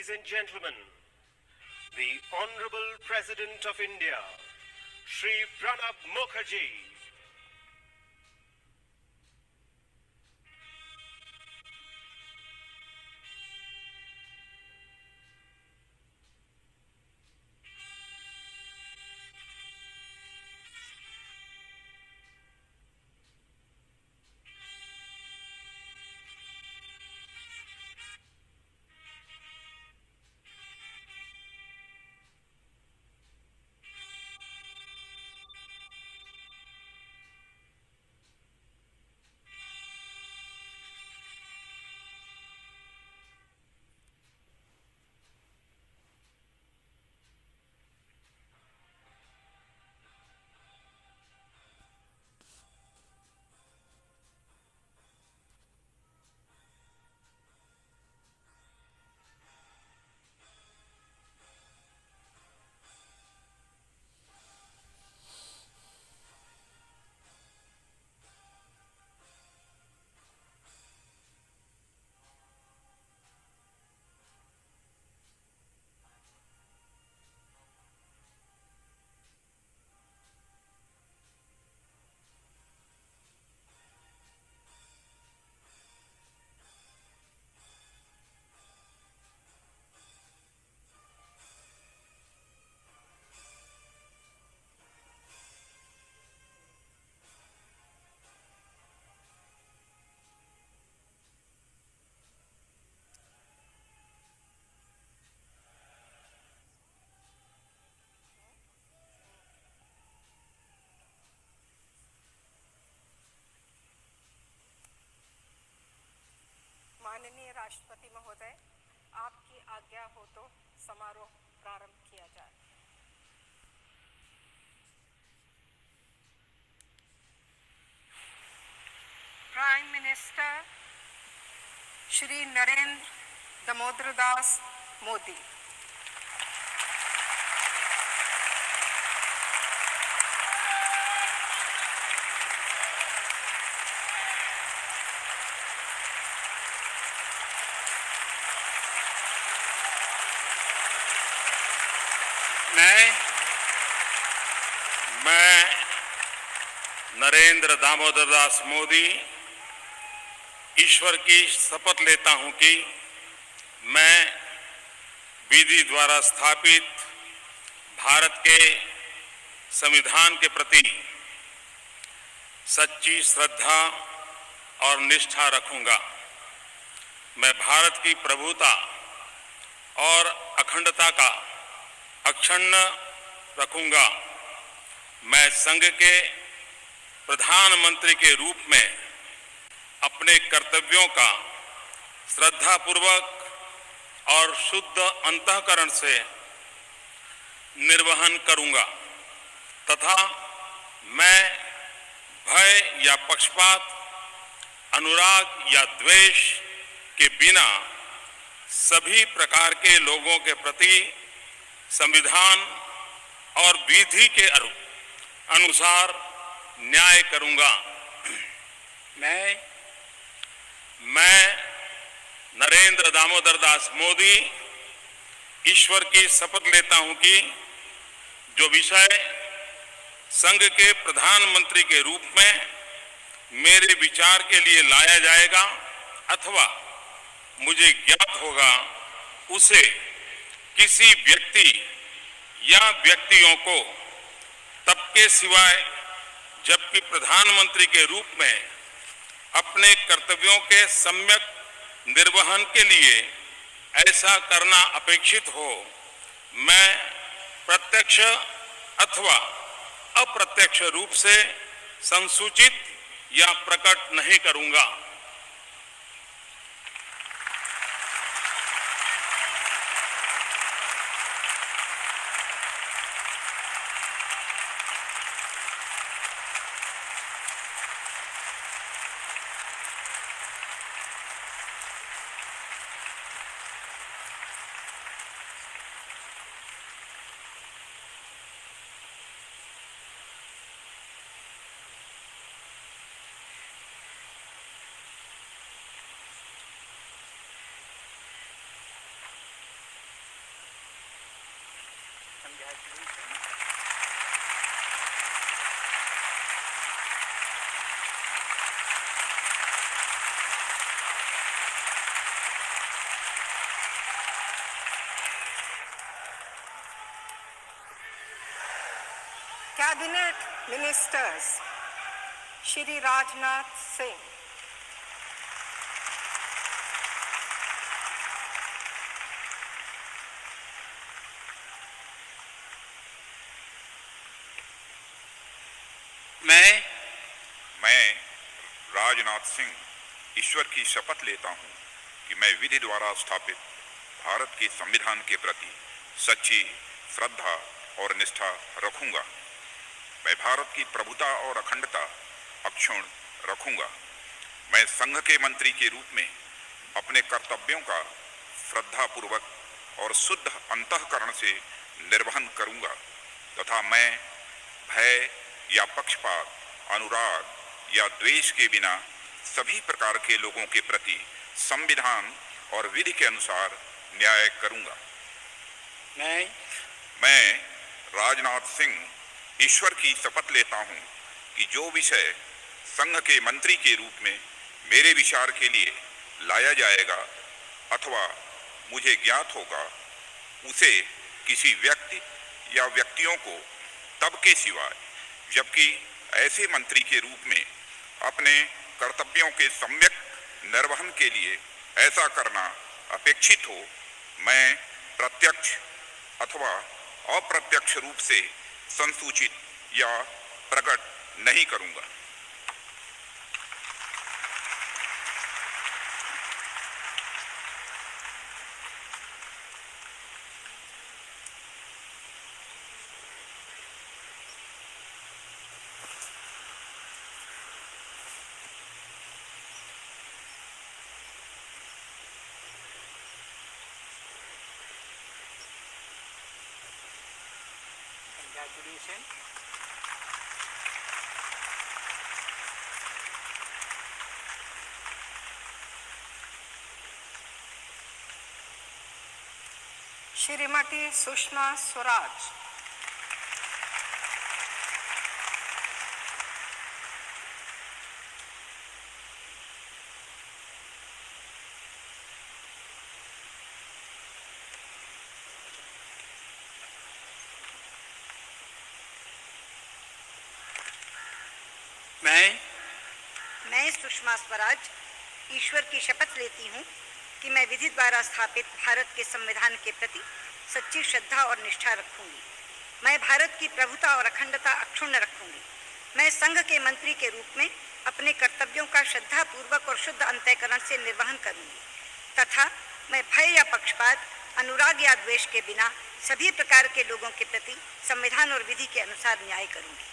Ladies and gentlemen, the Honorable President of India, Shri Pranab Mukherjee. माननीय राष्ट्रपति महोदय, आपकी आज्ञा हो तो समारोह प्रारंभ किया जाए। Prime minister Shri Narendra Damodar Das Modi. मैं नरेंद्र दामोदर दास मोदी ईश्वर की शपथ लेता हूं कि मैं विधि द्वारा स्थापित भारत के संविधान के प्रति सच्ची श्रद्धा और निष्ठा रखूंगा। मैं भारत की प्रभुता और अखंडता का अक्षुण्ण रखूंगा। मैं संघ के प्रधानमंत्री के रूप में अपने कर्तव्यों का श्रद्धापूर्वक और शुद्ध अंतःकरण से निर्वहन करूंगा तथा मैं भय या पक्षपात, अनुराग या द्वेष के बिना सभी प्रकार के लोगों के प्रति संविधान और विधि के अनुसार न्याय करूंगा। मैं नरेंद्र दामोदर दास मोदी ईश्वर की शपथ लेता हूं कि जो विषय संघ के प्रधानमंत्री के रूप में मेरे विचार के लिए लाया जाएगा अथवा मुझे ज्ञात होगा, उसे किसी व्यक्ति या व्यक्तियों को तब के सिवाय जबकि प्रधानमंत्री के रूप में अपने कर्तव्यों के सम्यक निर्वहन के लिए ऐसा करना अपेक्षित हो, मैं प्रत्यक्ष अथवा अप्रत्यक्ष रूप से संसूचित या प्रकट नहीं करूंगा। कैबिनेट मिनिस्टर्स श्री राजनाथ सिंह, मैं राजनाथ सिंह ईश्वर की शपथ लेता हूं कि मैं विधि द्वारा स्थापित भारत के संविधान के प्रति सच्ची श्रद्धा और निष्ठा रखूंगा। मैं भारत की प्रभुता और अखंडता अक्षुण्ण रखूंगा। मैं संघ के मंत्री के रूप में अपने कर्तव्यों का श्रद्धापूर्वक और शुद्ध अंतःकरण से निर्वहन करूंगा तथा मैं भय या पक्षपात, अनुराग या द्वेष के बिना सभी प्रकार के लोगों के प्रति संविधान और विधि के अनुसार न्याय करूंगा। मैं राजनाथ सिंह ईश्वर की शपथ लेता हूं कि जो विषय संघ के मंत्री के रूप में मेरे विचार के लिए लाया जाएगा अथवा मुझे ज्ञात होगा, उसे किसी व्यक्ति या व्यक्तियों को तब के सिवाय जबकि ऐसे मंत्री के रूप में अपने कर्तव्यों के सम्यक निर्वहन के लिए ऐसा करना अपेक्षित हो, मैं प्रत्यक्ष अथवा अप्रत्यक्ष रूप से संसूचित या प्रकट नहीं करूंगा। श्रीमती सुषमा स्वराज, मैं सुषमा स्वराज ईश्वर की शपथ लेती हूँ कि मैं विधि द्वारा स्थापित भारत के संविधान के प्रति सच्ची श्रद्धा और निष्ठा रखूंगी। मैं भारत की प्रभुता और अखंडता अक्षुण्ण रखूंगी। मैं संघ के मंत्री के रूप में अपने कर्तव्यों का श्रद्धापूर्वक और शुद्ध अंतःकरण से निर्वहन करूंगी तथा मैं भय या पक्षपात, अनुराग या द्वेष के बिना सभी प्रकार के लोगों के प्रति संविधान और विधि के अनुसार न्याय करूंगी।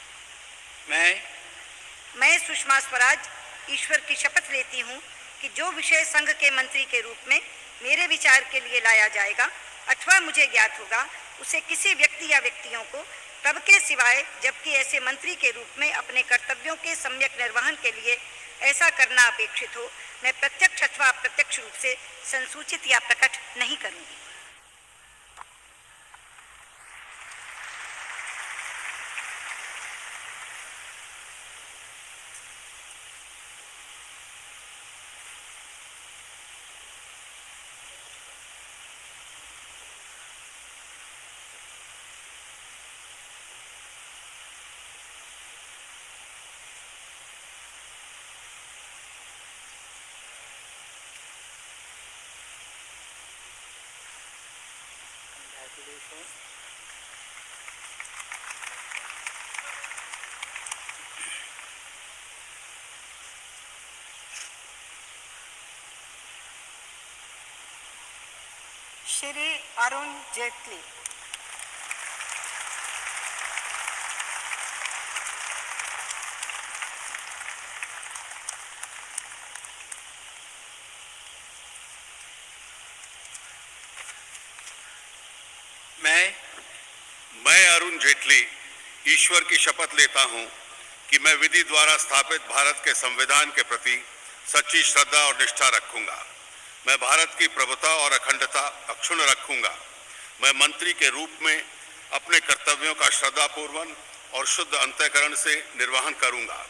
मैं सुषमा स्वराज ईश्वर की शपथ लेती हूँ कि जो विषय संघ के मंत्री के रूप में मेरे विचार के लिए लाया जाएगा अथवा मुझे ज्ञात होगा, उसे किसी व्यक्ति या व्यक्तियों को तब के सिवाय जबकि ऐसे मंत्री के रूप में अपने कर्तव्यों के सम्यक निर्वहन के लिए ऐसा करना अपेक्षित हो, मैं प्रत्यक्ष अथवा अप्रत्यक्ष रूप से संसूचित या प्रकट नहीं करूंगी। श्री अरुण जेटली, मैं अरुण जेटली ईश्वर की शपथ लेता हूं कि मैं विधि द्वारा स्थापित भारत के संविधान के प्रति सच्ची श्रद्धा और निष्ठा रखूंगा। मैं भारत की प्रभुता और अखंडता अक्षुण्ण रखूंगा। मैं मंत्री के रूप में अपने कर्तव्यों का श्रद्धापूर्वक और शुद्ध अंतःकरण से निर्वहन करूंगा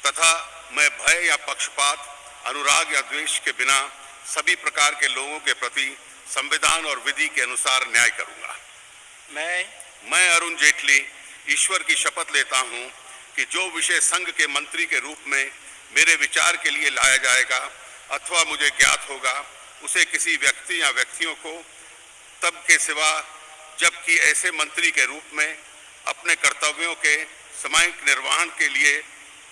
तथा मैं भय या पक्षपात, अनुराग या द्वेष के बिना सभी प्रकार के लोगों के प्रति संविधान और विधि के अनुसार न्याय करूंगा। मैं अरुण जेटली ईश्वर की शपथ लेता हूं कि जो विषय संघ के मंत्री के रूप में मेरे विचार के लिए लाया जाएगा अथवा मुझे ज्ञात होगा, उसे किसी व्यक्ति या व्यक्तियों को तब के सिवा जबकि ऐसे मंत्री के रूप में अपने कर्तव्यों के समयक निर्वहन के लिए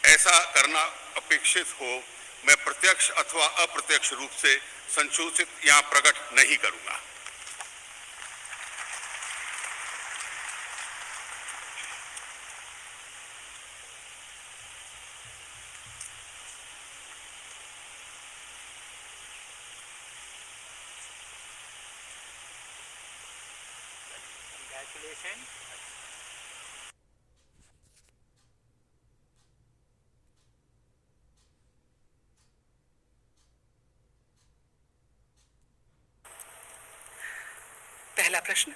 ऐसा करना अपेक्षित हो, मैं प्रत्यक्ष अथवा अप्रत्यक्ष रूप से संसूचित या प्रकट नहीं करूंगा। पहला प्रश्न,